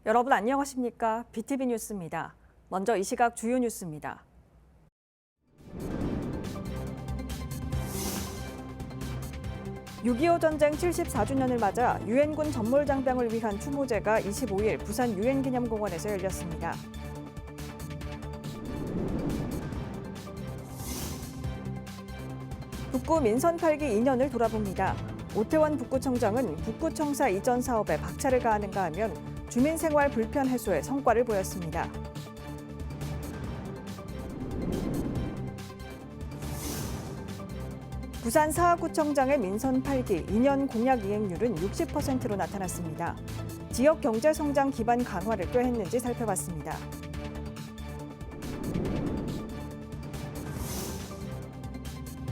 여러분 안녕하십니까? BTV 뉴스입니다. 먼저 이 시각 주요 뉴스입니다. (6.25) 전쟁 74주년을 맞아 유엔군 전몰장병을 위한 추모제가 25일 부산 유엔기념공원에서 열렸습니다. 북구 민선 8기 2년을 돌아봅니다. 오태원 북구청장은 북구청사 이전 사업에 박차를 가하는가 하면 주민생활 불편 해소에 성과를 보였습니다. 부산 사하구청장의 민선 8기 2년 공약 이행률은 60%로 나타났습니다. 지역 경제 성장 기반 강화를 꾀했는지 살펴봤습니다.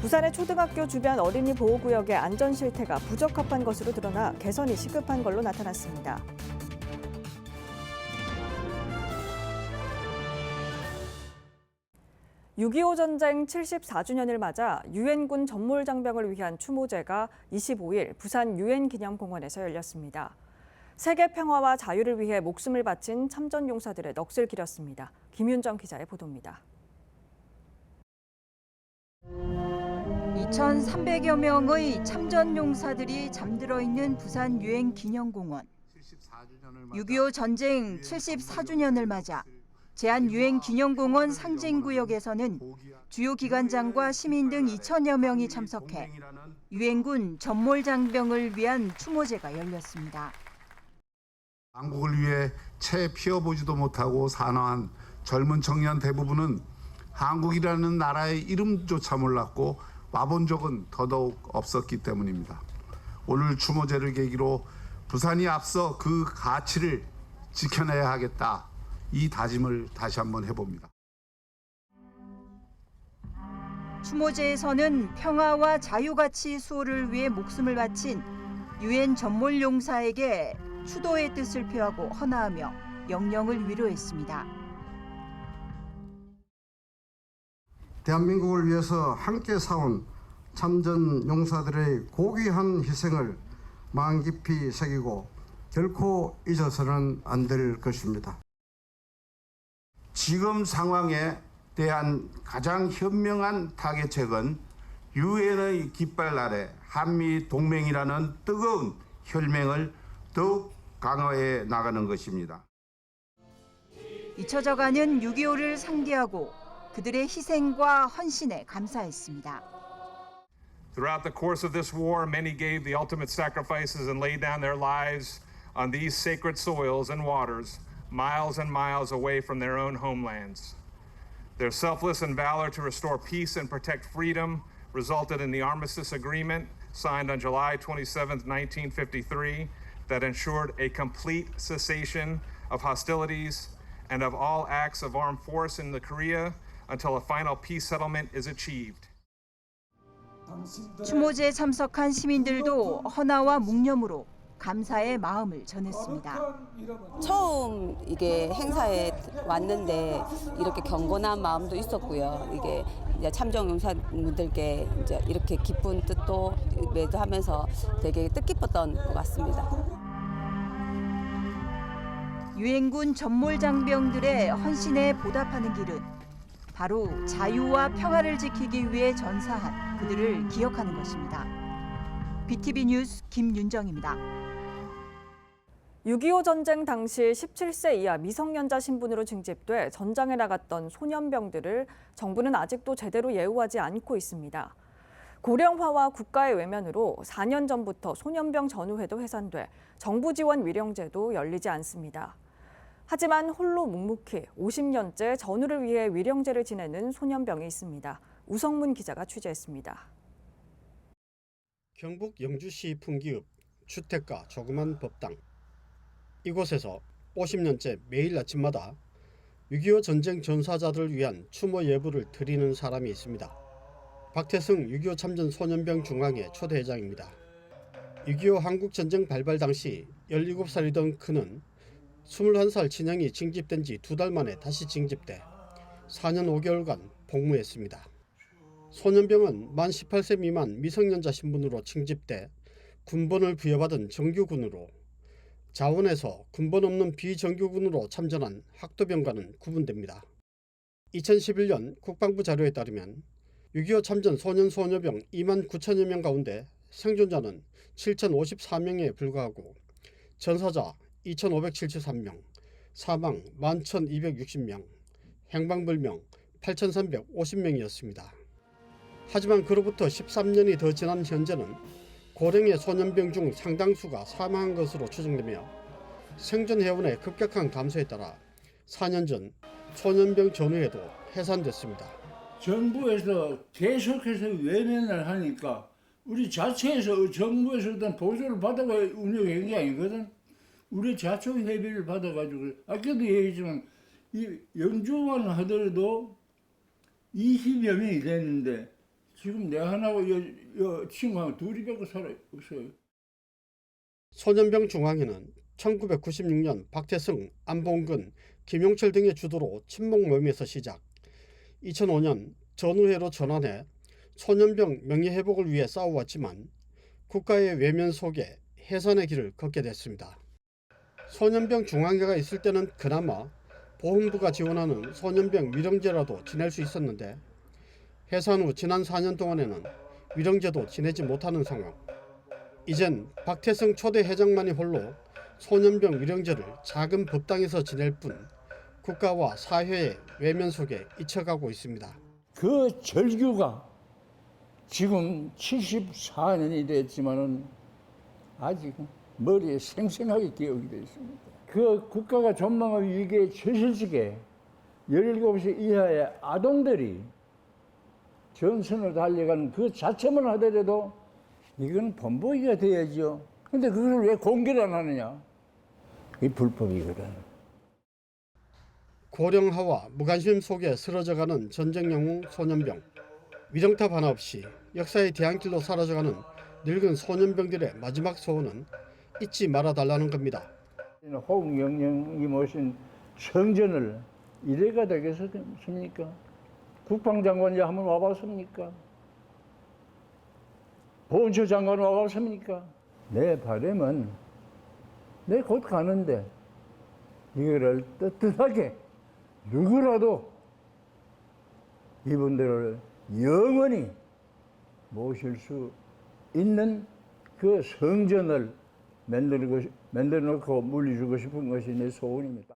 부산의 초등학교 주변 어린이 보호구역의 안전 실태가 부적합한 것으로 드러나 개선이 시급한 걸로 나타났습니다. (6.25) 전쟁 74주년을 맞아 유엔군 전몰장병을 위한 추모제가 25일 부산 유엔기념공원에서 열렸습니다. 세계 평화와 자유를 위해 목숨을 바친 참전용사들의 넋을 기렸습니다. 김윤정 기자의 보도입니다. 2,300여 명의 참전용사들이 잠들어 있는 부산 유엔기념공원. 6.25 전쟁 74주년을 맞아 제한유엔기념공원 상징구역에서는 주요 기관장과 시민 등 2천여 명이 참석해 유엔군 전몰장병을 위한 추모제가 열렸습니다. 한국을 위해 채 피워보지도 못하고 사망한 젊은 청년 대부분은 한국이라는 나라의 이름조차 몰랐고 와본 적은 더더욱 없었기 때문입니다. 오늘 추모제를 계기로 부산이 앞서 그 가치를 지켜내야 하겠다. 이 다짐을 다시 한번 해봅니다. 추모제에서는 평화와 자유가치 수호를 위해 목숨을 바친 유엔 전몰용사에게 추도의 뜻을 표하고 헌화하며 영령을 위로했습니다. 대한민국을 위해서 함께 싸운 참전 용사들의 고귀한 희생을 마음 깊이 새기고 결코 잊어서는 안 될 것입니다. 지금 상황에 대한 가장 현명한 타개책은 유엔의 깃발 아래 한미 동맹이라는 뜨거운 혈맹을 더욱 강화해 나가는 것입니다. 잊혀져가는 6.25를 상기하고 그들의 희생과 헌신에 감사했습니다. Throughout the course of this war, many gave the ultimate sacrifices and laid down their lives on these sacred soils and waters, miles and miles away from their own homelands. Their selfless and valor to restore peace and protect freedom resulted in the Armistice Agreement signed on July 27, 1953, that ensured a complete cessation of hostilities and of all acts of armed force in the Korea until a final peace settlement is achieved. 추모제에 참석한 시민들도 헌화와 묵념으로 감사의 마음을 전했습니다. 처음 이게 행사에 왔는데 이렇게 경건한 마음도 있었고요. 이게 이제 참전용사분들께 이제 이렇게 기쁜 뜻도 매도하면서 되게 뜻깊었던 것 같습니다. 유엔군 전몰장병들의 헌신에 보답하는 길은 바로 자유와 평화를 지키기 위해 전사한 그들을 기억하는 것입니다. BTV 뉴스 김윤정입니다. (6.25) 전쟁 당시 17세 이하 미성년자 신분으로 징집돼 전장에 나갔던 소년병들을 정부는 아직도 제대로 예우하지 않고 있습니다. 고령화와 국가의 외면으로 4년 전부터 소년병 전우회도 해산돼 정부 지원 위령제도 열리지 않습니다. 하지만 홀로 묵묵히 50년째 전우를 위해 위령제를 지내는 소년병이 있습니다. 우성문 기자가 취재했습니다. 경북 영주시 풍기읍 주택가 조그만 법당. 이곳에서 50년째 매일 아침마다 6.25 전쟁 전사자들을 위한 추모 예불을 드리는 사람이 있습니다. 박태승 6.25 참전 소년병 중앙회 초대회장입니다. 6.25 한국전쟁 발발 당시 17살이던 그는 21살 친형이 징집된 지 2달 만에 다시 징집돼 4년 5개월간 복무했습니다. 소년병은 만 18세 미만 미성년자 신분으로 징집돼 군번을 부여받은 정규군으로 자원에서 근본 없는 비정규군으로 참전한 학도병과는 구분됩니다. 2011년 국방부 자료에 따르면 6.25 참전 소년 소녀병 2만 9천여 명 가운데 생존자는 7,054명에 불과하고 전사자 2,573명, 사망 11,260명, 행방불명 8,350명이었습니다. 하지만 그로부터 13년이 더 지난 현재는 고령의 소년병 중 상당수가 사망한 것으로 추정되며 생존 회원의 급격한 감소에 따라 4년 전 소년병 전후에도 해산됐습니다. 정부에서 계속해서 외면을 하니까 우리 자체에서 정부에서 어떤 보조를 받아가 운영한 게 아니거든. 우리 자체 회비를 받아가지고 아까도 얘기했지만 이 연주만 하더라도 20여 명이 됐는데 지금 내 하나하고 여 친구하고 둘이밖에 없어요. 소년병 중앙회는 1996년 박태승, 안봉근, 김용철 등의 주도로 친목 모임에서 시작, 2005년 전우회로 전환해 소년병 명예회복을 위해 싸워왔지만 국가의 외면 속에 해산의 길을 걷게 됐습니다. 소년병 중앙회가 있을 때는 그나마 보훈부가 지원하는 소년병 위령제라도 지낼 수 있었는데 해산 후 지난 4년 동안에는 위령제도 지내지 못하는 상황. 이젠 박태승 초대 회장만이 홀로 소년병 위령제를 작은 법당에서 지낼 뿐 국가와 사회의 외면 속에 잊혀가고 있습니다. 그 절규가 지금 74년이 됐지만은 아직 머리에 생생하게 기억이 되어 있습니다. 그 국가가 전망의 위기에 처실 적에 17세 이하의 아동들이 전선을 달려가는 그 자체만 하더라도 이건 본보기가 돼야죠. 근데 그걸 왜 공개를 안 하느냐? 이 불법이거든. 고령화와 무관심 속에 쓰러져가는 전쟁 영웅 소년병. 위령탑 하나 없이 역사의 뒤안길로 사라져가는 늙은 소년병들의 마지막 소원은 잊지 말아달라는 겁니다. 호국영령이 모신 성전을 이래가 되겠습니까? 국방장관이 한번 와봤습니까? 보훈처 장관 와봤습니까? 내 바람은 내 곧 가는데 이거를 떳떳하게 누구라도 이분들을 영원히 모실 수 있는 그 성전을 만들어 놓고 물려주고 싶은 것이 내 소원입니다.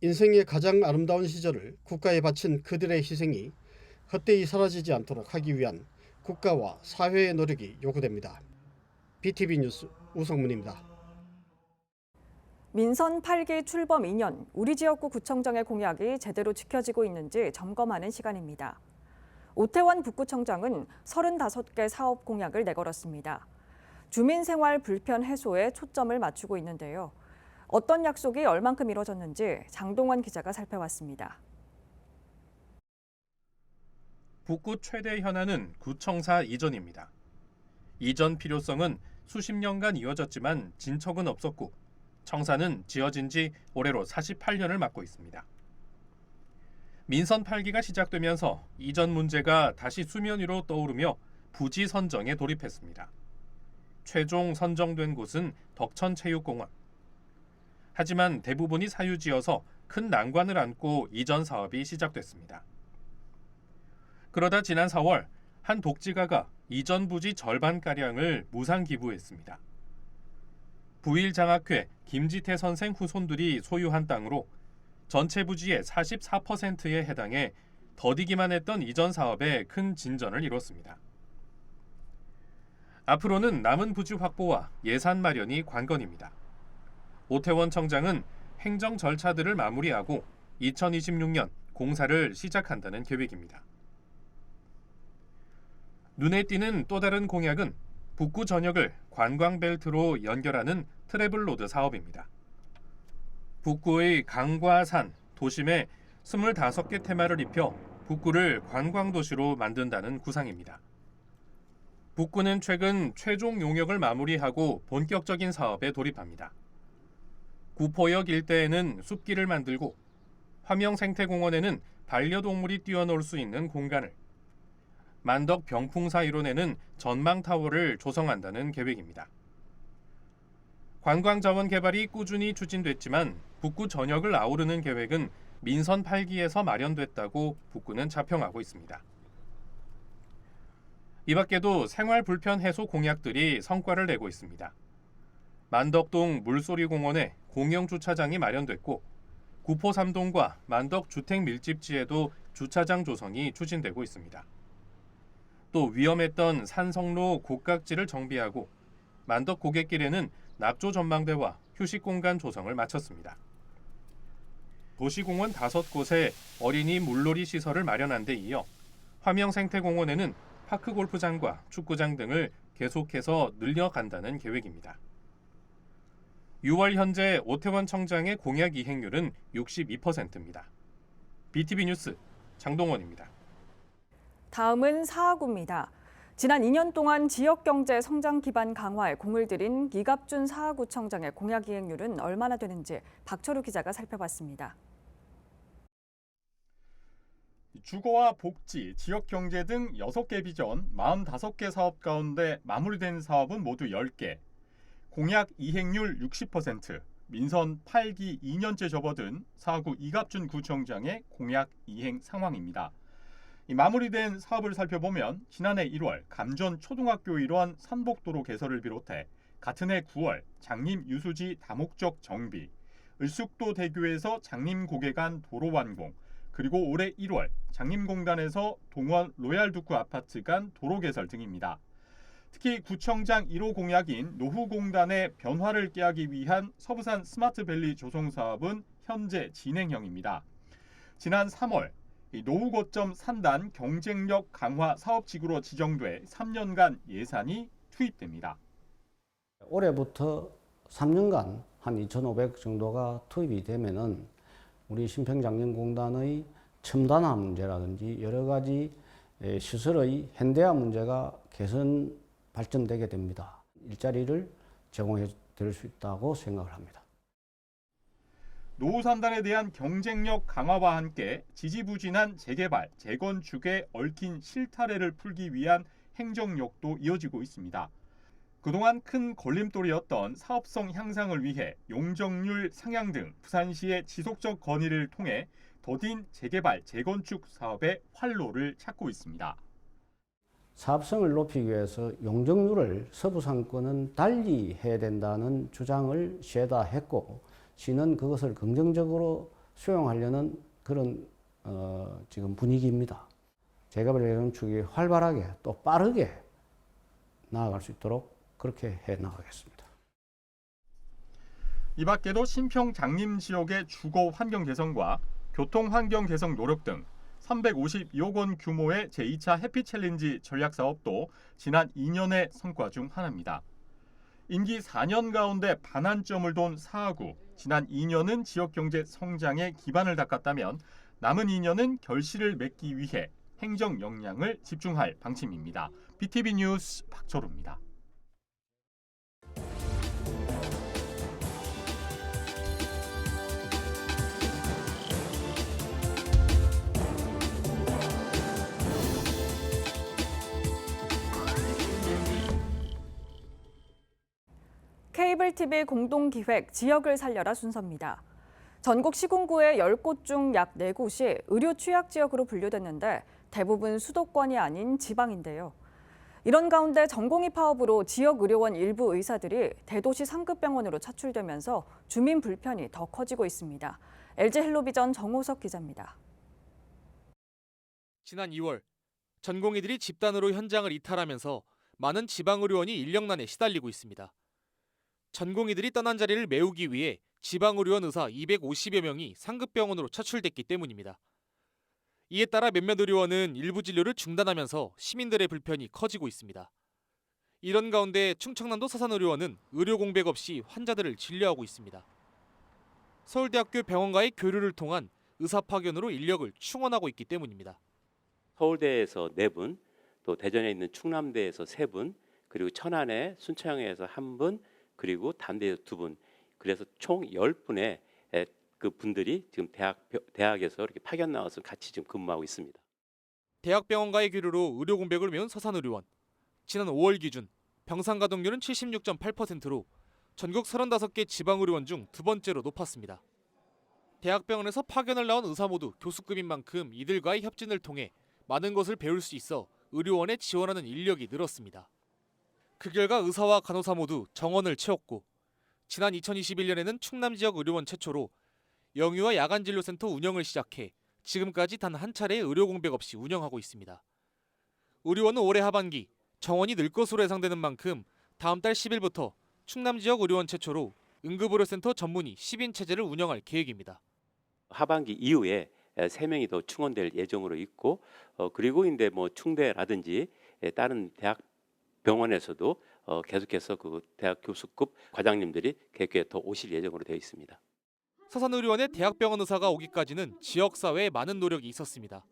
인생의 가장 아름다운 시절을 국가에 바친 그들의 희생이 헛되이 사라지지 않도록 하기 위한 국가와 사회의 노력이 요구됩니다. BTV 뉴스 우성문입니다. 민선 8기 출범 2년, 우리 지역구 구청장의 공약이 제대로 지켜지고 있는지 점검하는 시간입니다. 오태원 북구청장은 35개 사업 공약을 내걸었습니다. 주민생활 불편 해소에 초점을 맞추고 있는데요. 어떤 약속이 얼만큼 이뤄졌는지 장동원 기자가 살펴봤습니다. 북구 최대 현안은 구청사 이전입니다. 이전 필요성은 수십 년간 이어졌지만 진척은 없었고 청사는 지어진 지 올해로 48년을 맞고 있습니다. 민선 8기가 시작되면서 이전 문제가 다시 수면 위로 떠오르며 부지 선정에 돌입했습니다. 최종 선정된 곳은 덕천체육공원. 하지만 대부분이 사유지여서 큰 난관을 안고 이전 사업이 시작됐습니다. 그러다 지난 4월 한 독지가가 이전 부지 절반가량을 무상 기부했습니다. 부일장학회 김지태 선생 후손들이 소유한 땅으로 전체 부지의 44%에 해당해 더디기만 했던 이전 사업에 큰 진전을 이뤘습니다. 앞으로는 남은 부지 확보와 예산 마련이 관건입니다. 오태원 청장은 행정 절차들을 마무리하고 2026년 공사를 시작한다는 계획입니다. 눈에 띄는 또 다른 공약은 북구 전역을 관광벨트로 연결하는 트래블로드 사업입니다. 북구의 강과 산, 도심에 25개 테마를 입혀 북구를 관광도시로 만든다는 구상입니다. 북구는 최근 최종 용역을 마무리하고 본격적인 사업에 돌입합니다. 구포역 일대에는 숲길을 만들고 화명생태공원에는 반려동물이 뛰어놀 수 있는 공간을, 만덕 병풍사 일원에는 전망타워를 조성한다는 계획입니다. 관광 자원 개발이 꾸준히 추진됐지만 북구 전역을 아우르는 계획은 민선 8기에서 마련됐다고 북구는 자평하고 있습니다. 이 밖에도 생활 불편 해소 공약들이 성과를 내고 있습니다. 만덕동 물소리공원에 공영 주차장이 마련됐고 구포 3동과 만덕 주택 밀집지에도 주차장 조성이 추진되고 있습니다. 또 위험했던 산성로 곡각지를 정비하고 만덕 고갯길에는 낙조 전망대와 휴식 공간 조성을 마쳤습니다. 도시공원 5곳에 어린이 물놀이 시설을 마련한 데 이어 화명생태공원에는 파크 골프장과 축구장 등을 계속해서 늘려간다는 계획입니다. 6월 현재 오태원 청장의 공약 이행률은 62%입니다. BTV 뉴스 장동원입니다. 다음은 사하구입니다. 지난 2년 동안 지역경제 성장 기반 강화에 공을 들인 이갑준 사하구청장의 공약 이행률은 얼마나 되는지 박철우 기자가 살펴봤습니다. 주거와 복지, 지역경제 등 6개 비전 45개 사업 가운데 마무리된 사업은 모두 10개. 공약 이행률 60%, 민선 8기 2년째 접어든 사하구 이갑준 구청장의 공약 이행 상황입니다. 이 마무리된 사업을 살펴보면 지난해 1월 감전 초등학교 일환 산복도로 개설을 비롯해 같은 해 9월 장림 유수지 다목적 정비, 을숙도 대교에서 장림 고개 간 도로 완공, 그리고 올해 1월 장림공단에서 동원 로얄두쿠 아파트 간 도로 개설 등입니다. 특히 구청장 1호 공약인 노후공단의 변화를 깨하기 위한 서부산 스마트밸리 조성 사업은 현재 진행형입니다. 지난 3월 노후 거점 산단 경쟁력 강화 사업지구로 지정돼 3년간 예산이 투입됩니다. 올해부터 3년간 한 2,500 정도가 투입이 되면은 우리 신평장림공단의 첨단화 문제라든지 여러 가지 시설의 현대화 문제가 개선 발전되게 됩니다. 일자리를 제공해 드릴 수 있다고 생각을 합니다. 노후 산단에 대한 경쟁력 강화와 함께 지지부진한 재개발, 재건축에 얽힌 실타래를 풀기 위한 행정력도 이어지고 있습니다. 그동안 큰 걸림돌이었던 사업성 향상을 위해 용적률 상향 등 부산시의 지속적 건의를 통해 더딘 재개발, 재건축 사업의 활로를 찾고 있습니다. 사업성을 높이기 위해서 용적률을 서부 상권은 달리 해야 된다는 주장을 시에다 했고 시는 그것을 긍정적으로 수용하려는 그런 지금 분위기입니다. 재개발 재건축이 활발하게 또 빠르게 나아갈 수 있도록 그렇게 해 나가겠습니다. 이 밖에도 신평 장림 지역의 주거 환경 개선과 교통 환경 개선 노력 등 352억 원 규모의 제2차 해피 챌린지 전략 사업도 지난 2년의 성과 중 하나입니다. 임기 4년 가운데 반환점을 돈 사하구, 지난 2년은 지역 경제 성장에 기반을 닦았다면 남은 2년은 결실을 맺기 위해 행정 역량을 집중할 방침입니다. BTV 뉴스 박철우입니다. 케이블 TV 공동기획 지역을 살려라 순서입니다. 전국 시군구의 10곳 중 약 4곳이 의료 취약 지역으로 분류됐는데 대부분 수도권이 아닌 지방인데요. 이런 가운데 전공의 파업으로 지역 의료원 일부 의사들이 대도시 상급병원으로 차출되면서 주민 불편이 더 커지고 있습니다. LG 헬로비전 정호석 기자입니다. 지난 2월 전공의들이 집단으로 현장을 이탈하면서 많은 지방의료원이 인력난에 시달리고 있습니다. 전공의들이 떠난 자리를 메우기 위해 지방의료원 의사 250여 명이 상급병원으로 차출됐기 때문입니다. 이에 따라 몇몇 의료원은 일부 진료를 중단하면서 시민들의 불편이 커지고 있습니다. 이런 가운데 충청남도 서산의료원은 의료 공백 없이 환자들을 진료하고 있습니다. 서울대학교 병원과의 교류를 통한 의사 파견으로 인력을 충원하고 있기 때문입니다. 서울대에서 4분, 또 대전에 있는 충남대에서 3분, 그리고 천안에 순천에서 1분, 그리고 담대에서 2분, 그래서 총 10분의 그 분들이 지금 대학에서 이렇게 파견 나와서 같이 지금 근무하고 있습니다. 대학병원과의 교류로 의료 공백을 메운 서산의료원. 지난 5월 기준 병상 가동률은 76.8%로 전국 35개 지방의료원 중 두 번째로 높았습니다. 대학병원에서 파견을 나온 의사 모두 교수급인 만큼 이들과의 협진을 통해 많은 것을 배울 수 있어 의료원에 지원하는 인력이 늘었습니다. 그 결과 의사와 간호사 모두 정원을 채웠고 지난 2021년에는 충남 지역 의료원 최초로 영유아 야간진료센터 운영을 시작해 지금까지 단 한 차례의 의료 공백 없이 운영하고 있습니다. 의료원은 올해 하반기 정원이 늘 것으로 예상되는 만큼 다음 달 10일부터 충남 지역 의료원 최초로 응급의료센터 전문의 10인 체제를 운영할 계획입니다. 하반기 이후에 3명이 더 충원될 예정으로 있고 그리고 이제 뭐 충대라든지 다른 대학 병원에서도 계속해서 그 대학 교수급 과장님들이 계획에 더 오실 예정으로 되어 있습니다. 서산의료원에 대학병원 의사가 오기까지는 지역사회에 많은 노력이 있었습니다.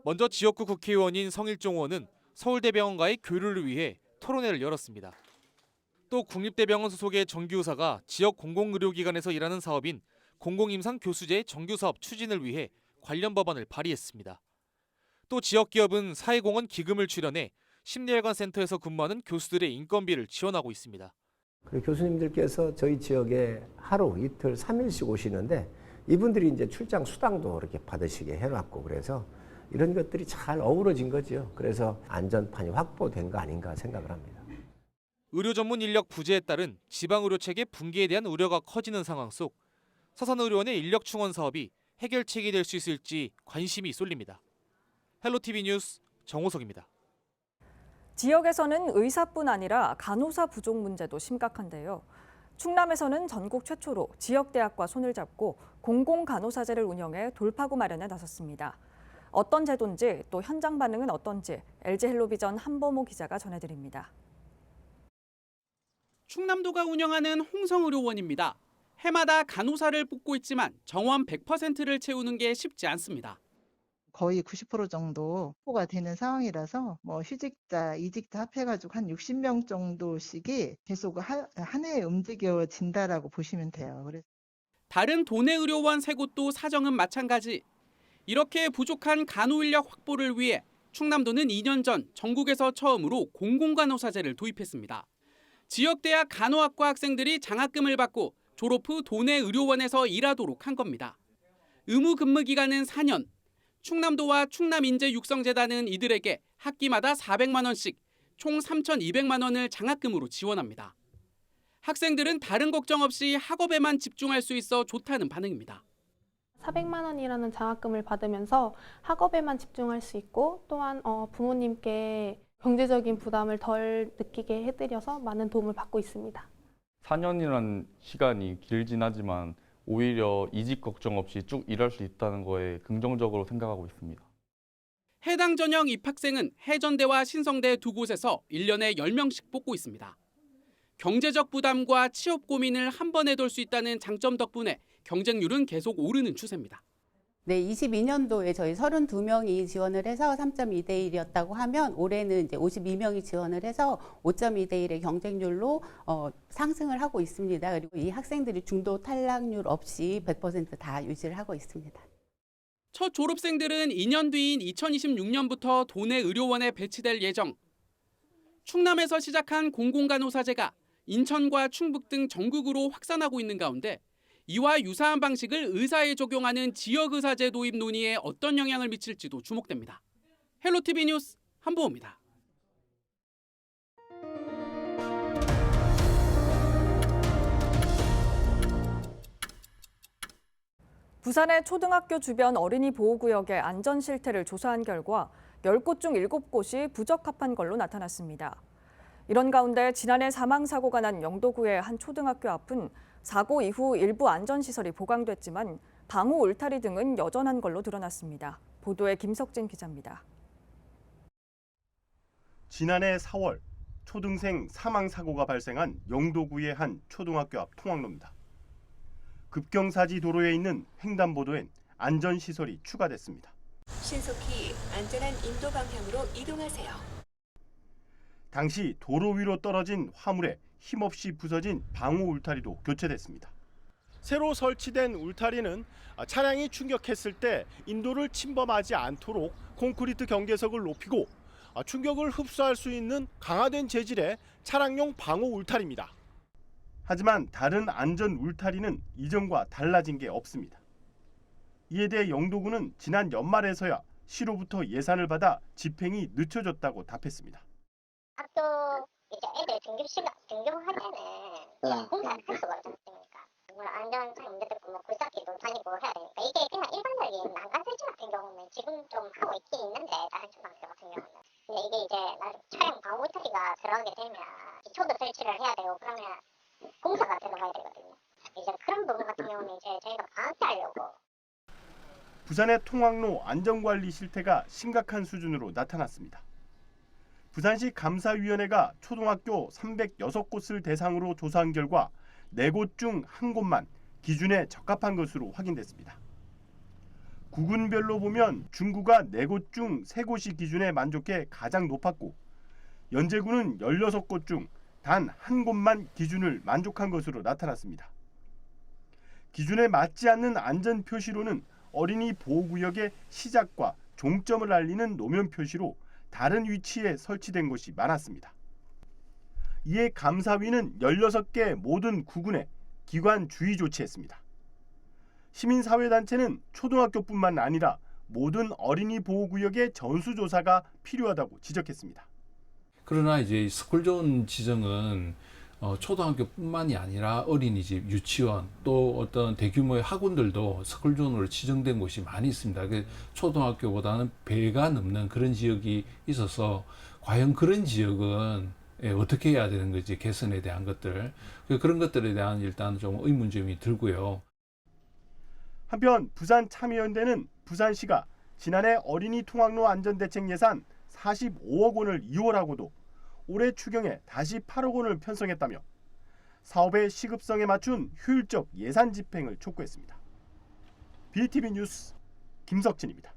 먼저 지역구 국회의원인 성일종 의원은 서울대병원과의 교류를 위해 토론회를 열었습니다. 또 국립대병원 소속의 정규의사가 지역 공공의료기관에서 일하는 사업인 공공임상 교수제 정규사업 추진을 위해 관련 법안을 발의했습니다. 또 지역기업은 사회공헌 기금을 출연해 심리혈관 센터에서 근무하는 교수들의 인건비를 지원하고 있습니다. 교수님들께서 저희 지역에 하루, 이틀, 3일씩 오시는데 이분들이 이제 출장 수당도 이렇게 받으시게 해놨고 그래서 이런 것들이 잘 어우러진 거죠. 그래서 안전판이 확보된 거 아닌가 생각을 합니다. 의료 전문 인력 부재에 따른 지방의료체계 붕괴에 대한 우려가 커지는 상황 속 서산의료원의 인력 충원 사업이 해결책이 될 수 있을지 관심이 쏠립니다. 헬로티비 뉴스 정호석입니다. 지역에서는 의사뿐 아니라 간호사 부족 문제도 심각한데요. 충남에서는 전국 최초로 지역대학과 손을 잡고 공공간호사제를 운영해 돌파구 마련에 나섰습니다. 어떤 제도인지 또 현장 반응은 어떤지 LG헬로비전 한범호 기자가 전해드립니다. 충남도가 운영하는 홍성의료원입니다. 해마다 간호사를 뽑고 있지만 정원 100%를 채우는 게 쉽지 않습니다. 거의 90% 정도 확보가 되는 상황이라서 휴직자, 이직자 합해가지고 한 60명 정도씩이 계속 한 해에 움직여진다라고 보시면 돼요. 다른 도내 의료원 3곳도 사정은 마찬가지. 이렇게 부족한 간호 인력 확보를 위해 충남도는 2년 전 전국에서 처음으로 공공간호사제를 도입했습니다. 지역대학 간호학과 학생들이 장학금을 받고 졸업 후 도내 의료원에서 일하도록 한 겁니다. 의무 근무 기간은 4년. 충남도와 충남인재육성재단은 이들에게 학기마다 400만 원씩 총 3,200만 원을 장학금으로 지원합니다. 학생들은 다른 걱정 없이 학업에만 집중할 수 있어 좋다는 반응입니다. 400만 원이라는 장학금을 받으면서 학업에만 집중할 수 있고 또한 부모님께 경제적인 부담을 덜 느끼게 해드려서 많은 도움을 받고 있습니다. 4년이라는 시간이 길진 하지만 오히려 이직 걱정 없이 쭉 일할 수 있다는 거에 긍정적으로 생각하고 있습니다. 해당 전형 입학생은 해전대와 신성대 두 곳에서 1년에 10명씩 뽑고 있습니다. 경제적 부담과 취업 고민을 한 번에 돌 수 있다는 장점 덕분에 경쟁률은 계속 오르는 추세입니다. 네, 22년도에 저희 32명이 지원을 해서 3.2대 1이었다고 하면 올해는 이제 52명이 지원을 해서 5.2대 1의 경쟁률로 상승을 하고 있습니다. 그리고 이 학생들이 중도 탈락률 없이 100% 다 유지를 하고 있습니다. 첫 졸업생들은 2년 뒤인 2026년부터 도내 의료원에 배치될 예정. 충남에서 시작한 공공간호사제가 인천과 충북 등 전국으로 확산하고 있는 가운데 이와 유사한 방식을 의사에 적용하는 지역의사제 도입 논의에 어떤 영향을 미칠지도 주목됩니다. 헬로티비 뉴스 한보호입니다. 부산의 초등학교 주변 어린이 보호구역의 안전 실태를 조사한 결과 10곳 중 7곳이 부적합한 걸로 나타났습니다. 이런 가운데 지난해 사망사고가 난 영도구의 한 초등학교 앞은 사고 이후 일부 안전시설이 보강됐지만 방호 울타리 등은 여전한 걸로 드러났습니다. 보도에 김석진 기자입니다. 지난해 4월 초등생 사망사고가 발생한 영도구의 한 초등학교 앞 통학로입니다. 급경사지 도로에 있는 횡단보도엔 안전시설이 추가됐습니다. 신속히 안전한 인도 방향으로 이동하세요. 당시 도로 위로 떨어진 화물에 힘없이 부서진 방호 울타리도 교체됐습니다. 새로 설치된 울타리는 차량이 충격했을 때 인도를 침범하지 않도록 콘크리트 경계석을 높이고 충격을 흡수할 수 있는 강화된 재질의 차량용 방호 울타리입니다. 하지만 다른 안전 울타리는 이전과 달라진 게 없습니다. 이에 대해 영도군은 지난 연말에서야 시로부터 예산을 받아 집행이 늦춰졌다고 답했습니다. 학교 이제 애들 등교하면은 공사를 할 수가 없지 않습니까? 물론 안전상 문제도 있고 뭐 굴삭기도 다니고 해야 되니까 이게 그냥 일반적인 난간설치 같은 경우는 지금 좀 하고 있긴 있는데 다른 초등학교 같은 경우는 근데 이게 이제 나중에 차량 방어 울타리가 들어가게 되면 기초도 설치를 해야 되고 그러면 공사가 들어가야 되거든요. 이제 그런 부분 같은 경우는 이제 저희가 방치하려고. 부산의 통학로 안전관리 실태가 심각한 수준으로 나타났습니다. 부산시 감사위원회가 초등학교 306곳을 대상으로 조사한 결과 4곳 중 1곳만 기준에 적합한 것으로 확인됐습니다. 구군별로 보면 중구가 4곳 중 3곳이 기준에 만족해 가장 높았고 연제구는 16곳 중 단 1곳만 기준을 만족한 것으로 나타났습니다. 기준에 맞지 않는 안전 표시로는 어린이 보호구역의 시작과 종점을 알리는 노면 표시로 다른 위치에 설치된 곳이 많았습니다. 이에 감사위는 16개 모든 구군에 기관 주의 조치했습니다. 시민사회단체는 초등학교뿐만 아니라 모든 어린이 보호구역의 전수조사가 필요하다고 지적했습니다. 그러나 이제 스쿨존 지정은 초등학교뿐만이 아니라 어린이집, 유치원 또 어떤 대규모의 학원들도 스쿨존으로 지정된 곳이 많이 있습니다. 초등학교보다는 배가 넘는 그런 지역이 있어서 과연 그런 지역은 어떻게 해야 되는 건지 개선에 대한 것들 그런 것들에 대한 일단 좀 의문점이 들고요. 한편 부산참여연대는 부산시가 지난해 어린이 통학로 안전대책 예산 45억 원을 이월하고도 올해 추경에 다시 8억 원을 편성했다며 사업의 시급성에 맞춘 효율적 예산 집행을 촉구했습니다. BTV 뉴스 김석진입니다.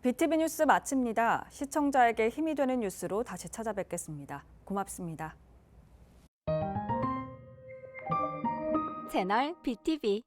BTV 뉴스 마칩니다. 시청자에게 힘이 되는 뉴스로 다시 찾아뵙겠습니다. 고맙습니다. 채널 BTV